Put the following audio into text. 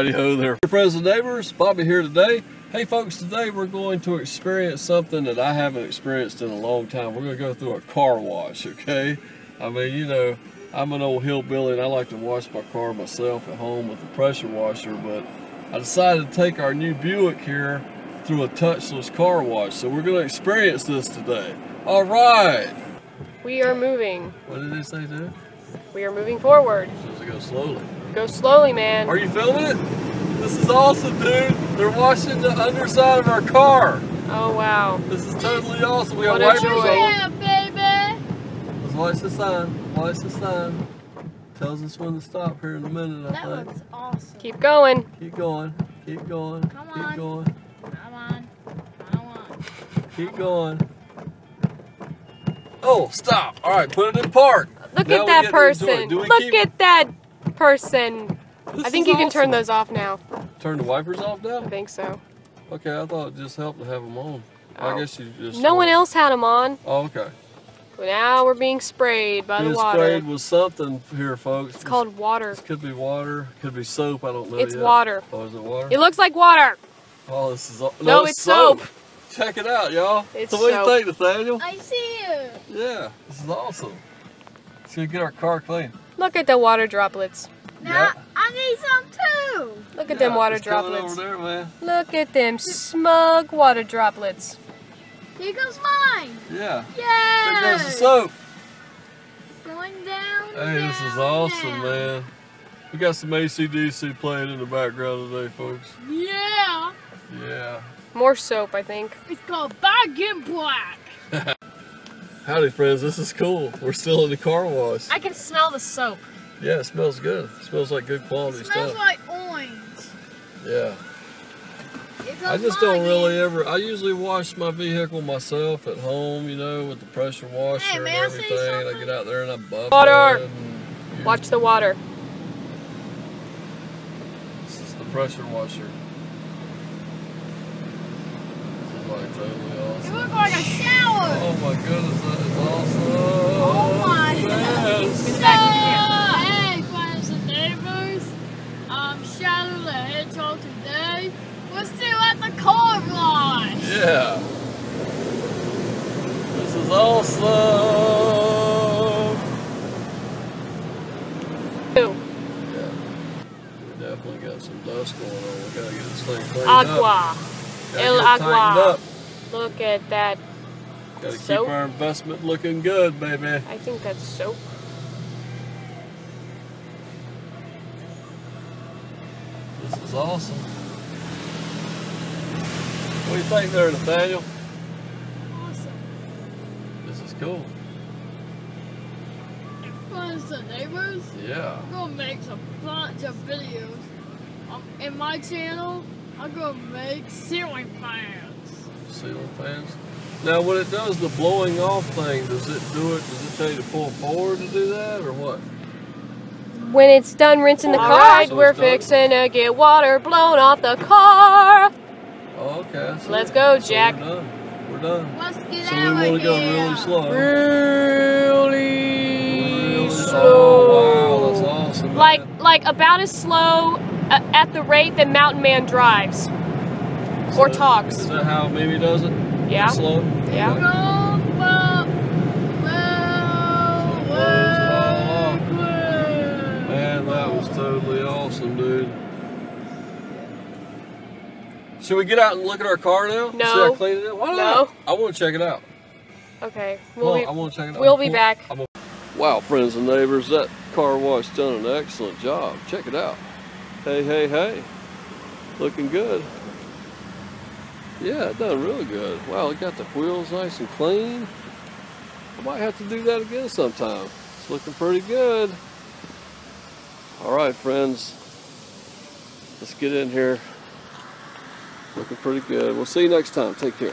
Hey-ho there, friends and neighbors. Bobby here today. Hey folks, today we're going to experience something that I haven't experienced in a long time. We're going to go through a car wash, okay? I mean, you know, I'm an old hillbilly and I like to wash my car myself at home with a pressure washer, but I decided to take our new Buick here through a touchless car wash. So we're going to experience this today. All right. We are moving. What did they say, dude? We are moving forward. Supposed to go slowly. Go slowly, man. Are you filming it? This is awesome, dude. They're washing the underside of our car. Oh, wow. This is totally awesome. We got What a wipers joy. on. Yeah, baby. Let's watch the sign. Watch the sign. Tells us when to stop here in a minute, I That think. looks awesome. Keep going. Keep going. Keep going. Come Keep on. going. Come on. Come on. Keep going. Oh, stop. All right, put it in park. Look Now at we that get to person. enjoy it. Do we Look keep- at that person. This I think is you can turn awesome. those off now. Turn the wipers off now? I think so. Okay, I thought it just helped to have them on. I Oh. guess you just... No one else had them on. Oh, okay. But now we're being sprayed by the Being water. sprayed with something here, folks. It's called water. This could be water, could be soap, I don't know It's yet. water. Oh, is it water? It looks like water. Oh, this is... No, it's soap. Check it out, y'all. It's So what soap. do you think, Nathaniel? I see you. Yeah, this is awesome. Let's go get our car clean. Look at the water droplets. Now, Yeah. I need some too. Look at them water it's coming droplets. over there, man. Look at them smug water droplets. Here goes mine. Yeah. Yay. There goes the soap. Going down. Hey, this is down, awesome, down. man. We got some AC/DC playing in the background today, folks. Yeah. Yeah. More soap, I think. It's called Back in Black. Howdy, friends. This is cool. We're still in the car wash. I can smell the soap. Yeah, it smells good. It smells like good quality It smells stuff. like orange. Yeah. Here I goes just don't mine. really ever, I usually wash my vehicle myself at home, you know, with the pressure washer Hey, and may I say everything. I something? get out there and I buff Water. it. And Watch the water. This is the pressure washer. This is like totally It awesome. looks like a shower. Oh my goodness, that is awesome. Oh my Yes. Hey, friends and neighbors. I'm Shadow the Hedgehog today. We're still at the car wash. Yeah. This is awesome. Ew. Yeah. We definitely got some dust going on. We gotta get this thing cleaned up. Agua. Gotta El get it tightened agua. up. Look at that. Gotta keep Soap? our investment looking good, baby. I think that's soap. This is awesome. What do you think there, Nathaniel? Awesome. This is cool. Friends and neighbors. Yeah. I'm gonna make a bunch of videos. In my channel, I'm gonna make ceiling fans. Ceiling fans. Now, when it does the blowing off thing, does it tell you to pull forward to do that, or what? When it's done rinsing the car, Alright, so we're it's done. fixing to get water blown off the car. Oh, okay. I see. Let's go, So Jack. We're done. We're done. Let's get So we out want of to go here. really slow. Really slow. Oh, wow, that's awesome. man. Like about as slow at the rate that Mountain Man drives or So, talks. Is that how Mimi does it? Yeah. Slow? Yeah. Okay. Go, Man, that was totally awesome, dude. Should we get out and look at our car now? No. See how clean it is? Why No. not? I want to check it out. Okay. Come on, I want to check it out. We'll be back. Wow, friends and neighbors, that car wash done an excellent job. Check it out. Hey, hey, hey. Looking good. Yeah, it done really good. Wow, it got the wheels nice and clean. I might have to do that again sometime. It's looking pretty good. All right, friends. Let's get in here. Looking pretty good. We'll see you next time. Take care.